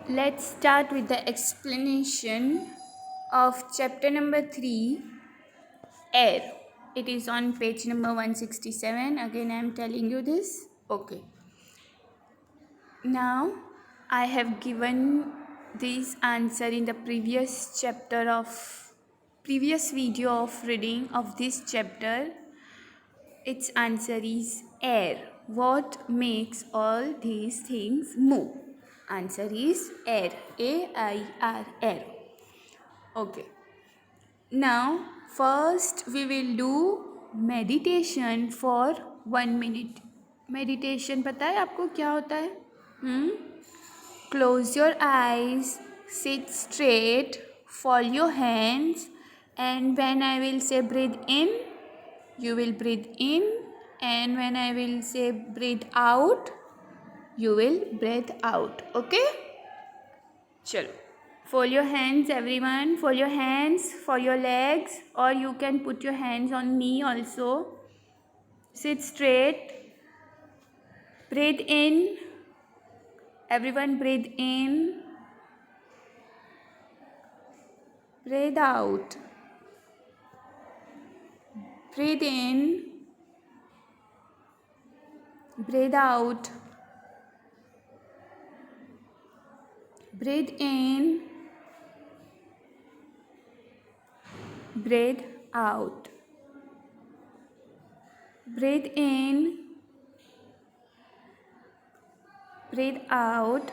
let's start with the explanation of chapter number 3, Air. It is on page number 167. Again, I am telling you this. Okay. Now, I have given this answer in the previous video of reading of this chapter. Its answer is air. What makes all these things move? Answer is air. A-I-R, air. Okay. Now, first we will do meditation for 1 minute. Meditation पता है आपको क्या होता है? Close your eyes, sit straight, fold your hands, and when I will say breathe in, you will breathe in, and when I will say breathe out, you will breathe out. Okay? Chalo. Fold your hands, everyone. Fold your hands for your legs, or you can put your hands on knee also. Sit straight. Breathe in. Everyone breathe in. Breathe out. Breathe in. Breathe out. Breathe in. Breathe out. Breathe in. Breathe out.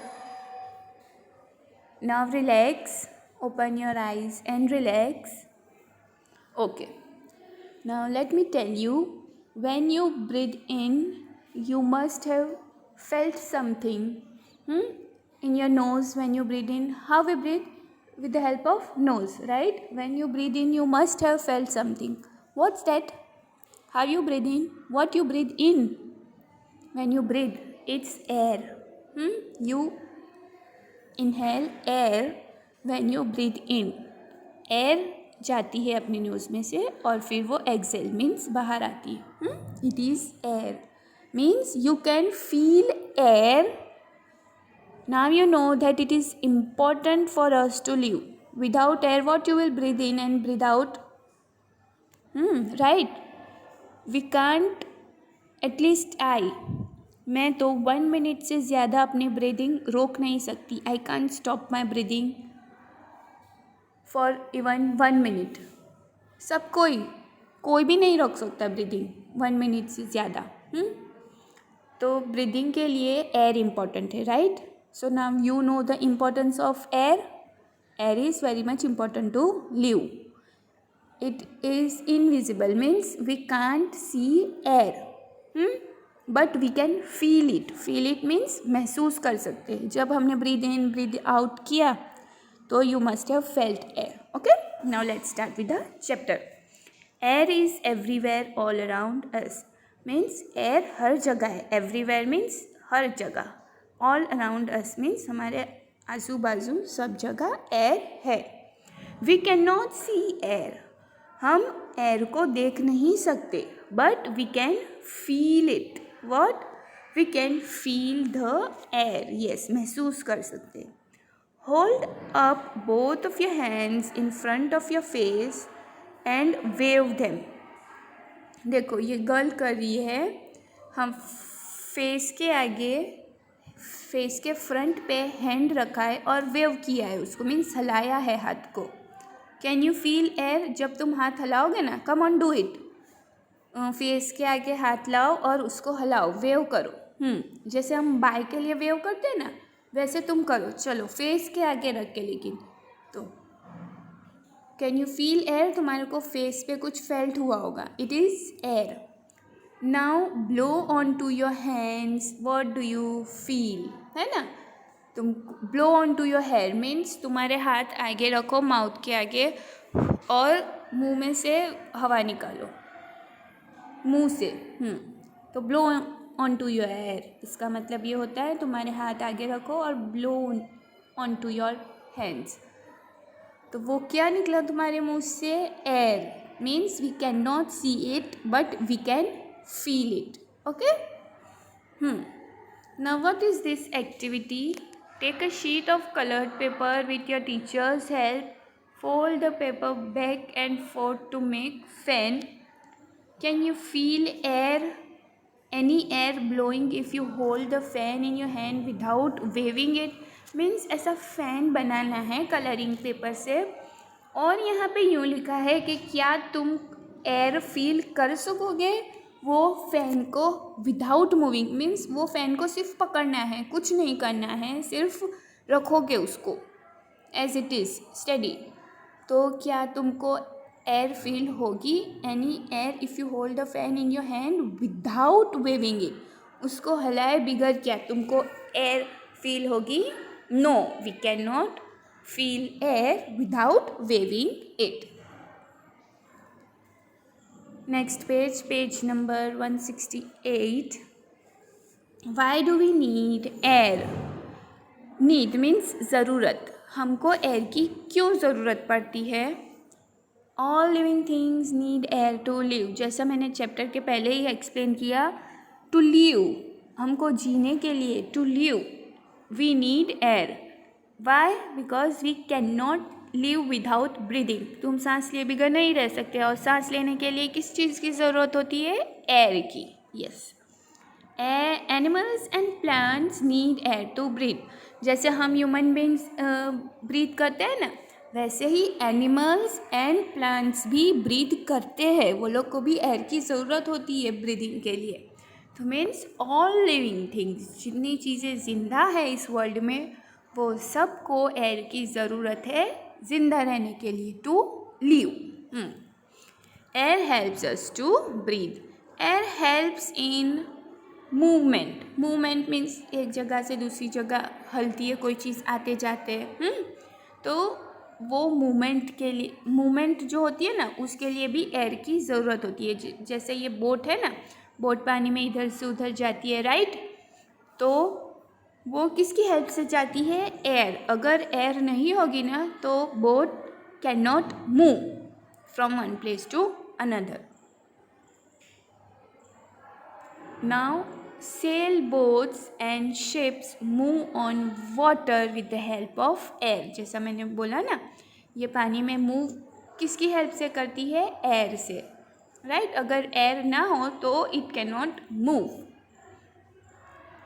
Now relax. Open your eyes and relax. Okay. Now let me tell you, when you breathe in, you must have felt something in your nose when you breathe in. How we breathe? With the help of nose, right? When you breathe in, you must have felt something. What's that? How you breathe in? What you breathe in? When you breathe, it's air. You inhale air when you breathe in. Air जाती है अपनी knows में से और फिर वो Excel means बाहर आती है. It is air means you can feel air. Now you know that it is important for us to live. Without air, what you will breathe in and breathe out? Right? We can't, at least मैं तो 1 minute से ज़्यादा अपनी breathing रोक नहीं सकती. I can't stop my breathing for even 1 minute. सब कोई भी नहीं रोक सकता ब्रीदिंग 1 minute से ज़्यादा. तो ब्रीदिंग के लिए एयर इम्पॉर्टेंट है, right? So now you know the importance of air. Air is very much important to live. It is invisible, means we can't see air. But we can feel it. Feel it means महसूस कर सकते हैं. जब हमने breathe in, breathe out किया, तो you must have felt air. Okay? Now let's start with the chapter. Air is everywhere all around us. Means air हर जगह है. Everywhere means हर जगह. All around us means हमारे आजू बाजू सब जगह एयर है. We cannot see air. हम एयर को देख नहीं सकते, but we can feel it. What? We can feel the air. Yes, महसूस कर सकते. Hold up both of your hands in front of your face and wave them. देखो ये गर्ल कर रही है. हम फेस के फ्रंट पे हैंड रखा है और वेव किया है उसको, मीन्स हिलाया है हाथ को. Can you feel air? जब तुम हाथ हिलाओगे ना, come on do it. Face के आगे हाथ लाओ और उसको हिलाओ, वेव करो. जैसे हम बाय के लिए वेव करते हैं ना, वैसे तुम करो. चलो फेस के आगे रख के, लेकिन तो कैन यू फील एयर? तुम्हारे को फेस पे कुछ फेल्ट हुआ होगा. It is air. Now blow on to your hands. What do you feel? है ना? तुम blow on to your hair means तुम्हारे हाथ आगे रखो माउथ के आगे और मुंह में से हवा निकालो मुंह से. तो blow on to your hair, इसका मतलब ये होता है तुम्हारे हाथ आगे रखो और blow on to your hands. तो वो क्या निकला तुम्हारे मुंह से? Air. Means we can not see it but we can feel it. Okay? Now what is this activity? Take a sheet of colored paper with your teacher's help. Fold the paper back and forth to make fan. Can you feel air? Any air blowing if you hold the fan in your hand without waving it? Means ऐसा fan बनाना है colouring paper से, और यहाँ पे यूँ लिखा है कि क्या तुम एयर फील कर सकोगे वो फ़ैन को विदाउट मूविंग, मीन्स वो फ़ैन को सिर्फ पकड़ना है, कुछ नहीं करना है, सिर्फ रखोगे उसको एज इट इज़ स्टडी, तो क्या तुमको एयर फील होगी? Any air if you hold the fan in your hand without waving it, उसको हलाए बिगड़ क्या तुमको एयर फील होगी? No, we can not feel air without waving it. Next page, page number 168. Why do we need air? Need means ज़रूरत. हमको air की क्यों ज़रूरत पड़ती है? All living things need air to live. जैसा मैंने चैप्टर के पहले ही एक्सप्लेन किया, to live, हमको जीने के लिए, to live, we need air. Why? Because we cannot live without breathing. तुम सांस लिए बिगड़ नहीं रह सकते, और सांस लेने के लिए किस चीज़ की ज़रूरत होती है? एयर की. Yes. Animals and plants need air to breathe. जैसे हम ह्यूमन बींग्स ब्रीथ करते हैं ना, वैसे ही एनिमल्स एंड प्लांट्स भी ब्रीथ करते हैं, वो लोग को भी एयर की ज़रूरत होती है ब्रीदिंग के लिए. तो मीन्स ऑल लिविंग थिंग्स, जितनी चीज़ें ज़िंदा है इस वर्ल्ड में, वो सबको एयर की ज़रूरत है जिंदा रहने के लिए, to live. Air helps us to breathe. Air helps in movement. Movement means एक जगह से दूसरी जगह हलती है कोई चीज़ आते जाते, तो वो मूवमेंट के लिए, मूवमेंट जो होती है ना, उसके लिए भी एयर की ज़रूरत होती है. जैसे ये बोट है ना, बोट पानी में इधर से उधर जाती है, राइट? तो वो किसकी हेल्प से जाती है? एयर. अगर एयर नहीं होगी ना, तो boat can not move from one place to another. Now sail boats and ships move on water with the help of air. जैसा मैंने बोला ना, ये पानी में मूव किसकी हेल्प से करती है? एयर से, राइट? अगर एयर ना हो तो it can not move.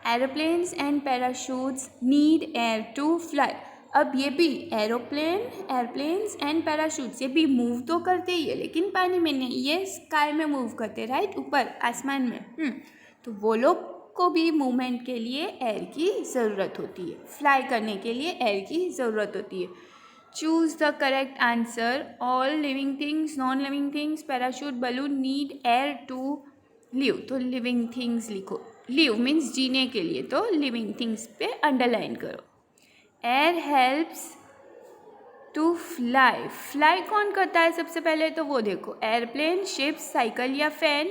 Aeroplanes and parachutes need air to fly. अब ये भी एयरप्लेन्स एंड पैराशूट्स, ये भी मूव तो करते ही है, लेकिन पानी में नहीं, ये स्काई में मूव करते, राइट? ऊपर आसमान में. तो वो लोग को भी मूवमेंट के लिए एयर की ज़रूरत होती है, फ्लाई करने के लिए एयर की ज़रूरत होती है. Choose the correct answer. All living things, non living things, parachute, balloon need air to live. तो लिविंग थिंग्स लिखो. लिव मीन्स जीने के लिए, तो लिविंग थिंग्स पे अंडरलाइन करो. Air helps to fly. Fly कौन करता है सबसे पहले? तो वो देखो, एयरप्लेन, शिप, साइकिल या fan?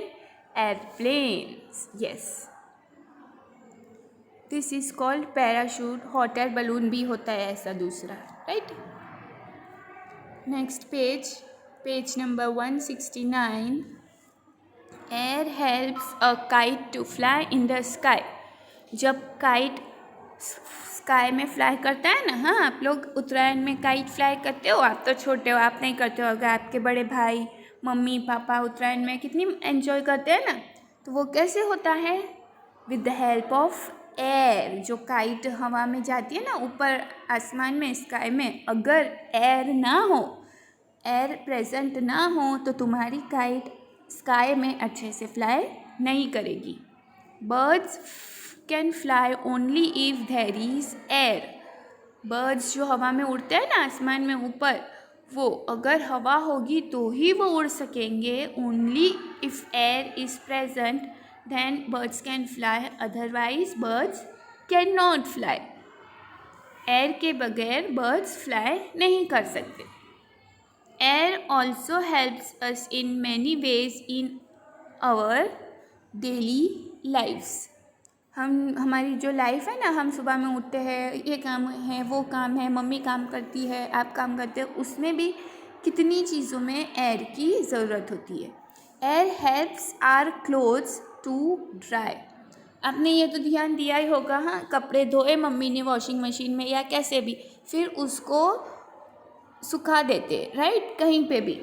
Airplanes. Yes. This is called parachute. Hot air balloon भी होता है ऐसा दूसरा, right? Next page, page number 169. Air helps a kite to fly in the sky. जब काइट स्काई में फ्लाई करता है ना, हाँ, आप लोग उत्तरायण में काइट फ्लाई करते हो. आप तो छोटे हो, आप नहीं करते हो. अगर आपके बड़े भाई, मम्मी, पापा उत्तरायण में कितनी एंजॉय करते हैं ना, तो वो कैसे होता है? With the help of air. जो काइट हवा में जाती है ना, ऊपर आसमान में, स्काई में, अगर एयर ना हो, एयर प्रेजेंट ना हो, तो तुम्हारी काइट स्काई में अच्छे से फ्लाई नहीं करेगी. Birds can fly only if there is air. Birds जो हवा में उड़ते हैं ना, आसमान में ऊपर, वो अगर हवा होगी तो ही वो उड़ सकेंगे. Only if air is present then birds can fly, otherwise birds can not fly. Air के बगैर बर्ड्स फ्लाई नहीं कर सकते. Air also helps us in many ways in our daily lives. हमारी जो लाइफ है ना, हम सुबह में उठते हैं, ये काम है, वो काम है, मम्मी काम करती है, आप काम करते हो, उसमें भी कितनी चीज़ों में एयर की ज़रूरत होती है. Air helps our clothes to dry. आपने ये तो ध्यान दिया ही होगा। हाँ, कपड़े धोए मम्मी ने वॉशिंग मशीन में या कैसे भी, फिर उसको सुखा देते, राइट, कहीं पे भी।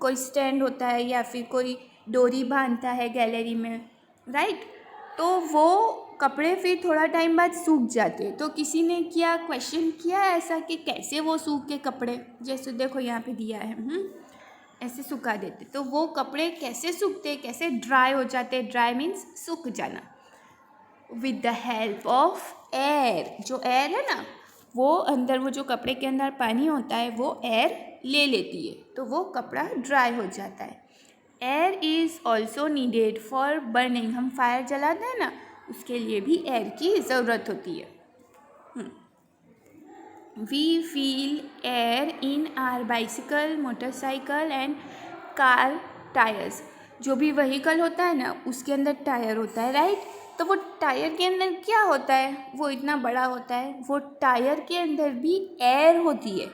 कोई स्टैंड होता है या फिर कोई डोरी बांधता है गैलरी में, राइट। तो वो कपड़े फिर थोड़ा टाइम बाद सूख जाते। तो किसी ने क्या क्वेश्चन किया ऐसा कि कैसे वो सूख के कपड़े, जैसे देखो यहाँ पे दिया है, ऐसे सुखा देते। तो वो कपड़े कैसे सूखते, कैसे ड्राई हो जाते, ड्राई मीन्स सूख जाना, with the help of air. जो एयर है ना, वो अंदर, वो जो कपड़े के अंदर पानी होता है वो एयर ले लेती है, तो वो कपड़ा ड्राई हो जाता है। Air is also needed for burning. हम फायर जलाते हैं ना, उसके लिए भी एयर की ज़रूरत होती है। We fill air in our bicycle, motorcycle and car tyres. जो भी व्हीकल होता है ना, उसके अंदर टायर होता है, राइट। तो वो टायर के अंदर क्या होता है, वो इतना बड़ा होता है, वो टायर के अंदर भी एयर होती है।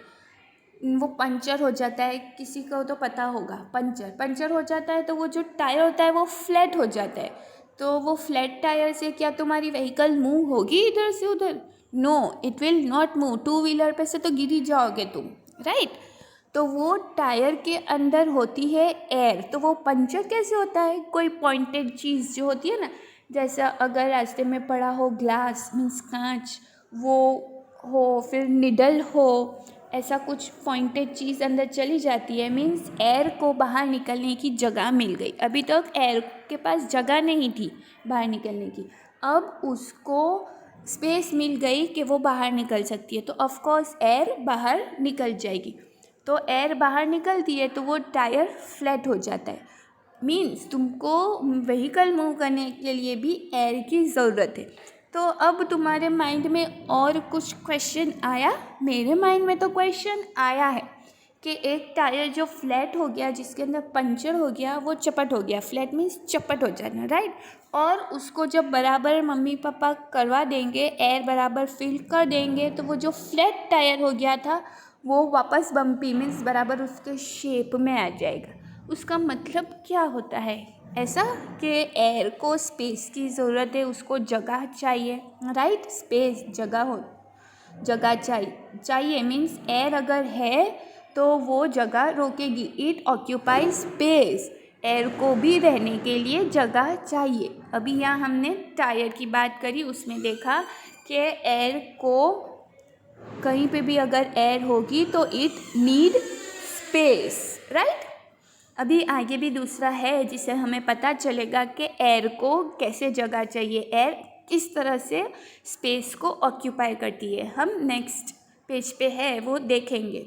वो पंचर हो जाता है, किसी को तो पता होगा, पंचर हो जाता है, तो वो जो टायर होता है वो फ्लैट हो जाता है। तो वो फ्लैट टायर से क्या तुम्हारी व्हीकल मूव होगी इधर से उधर? No, it will not move. Two wheeler पे से तो गिर ही जाओगे तुम, राइट। तो वो टायर के अंदर होती है एयर। तो वो पंचर कैसे होता है? कोई पॉइंटेड चीज़ जो होती है ना, जैसा अगर रास्ते में पड़ा हो ग्लास मीन्स कांच, वो हो, फिर निडल हो, ऐसा कुछ पॉइंटेड चीज़ अंदर चली जाती है, मीन्स एयर को बाहर निकलने की जगह मिल गई। अभी तक एयर के पास जगह नहीं थी बाहर निकलने की, अब उसको स्पेस मिल गई कि वो बाहर निकल सकती है, तो ऑफकोर्स एयर बाहर निकल जाएगी। तो एयर बाहर निकलती है तो वो टायर फ्लैट हो जाता है। मीन्स तुमको व्हीकल मूव करने के लिए भी एयर की ज़रूरत है। तो अब तुम्हारे माइंड में और कुछ क्वेश्चन आया? मेरे माइंड में तो क्वेश्चन आया है कि एक टायर जो फ्लैट हो गया, जिसके अंदर पंचर हो गया, वो चपट हो गया। फ्लैट मीन्स चपट हो जाना, राइट। और उसको जब बराबर मम्मी पापा करवा देंगे, एयर बराबर फिल कर देंगे, तो वो जो फ्लैट टायर हो गया था वो वापस बम्पी मीन्स बराबर उसके शेप में आ जाएगा। उसका मतलब क्या होता है? ऐसा कि एयर को स्पेस की ज़रूरत है, उसको जगह चाहिए, राइट। स्पेस, जगह चाहिए मीन्स एयर अगर है तो वो जगह रोकेगी। It occupy space. एयर को भी रहने के लिए जगह चाहिए। अभी यहाँ हमने टायर की बात करी, उसमें देखा कि एयर को कहीं पे भी अगर एयर होगी तो इट नीड स्पेस, राइट। अभी आगे भी दूसरा है जिससे हमें पता चलेगा कि एयर को कैसे जगह चाहिए, एयर किस तरह से स्पेस को ऑक्यूपाई करती है। हम नेक्स्ट पेज पे है वो देखेंगे।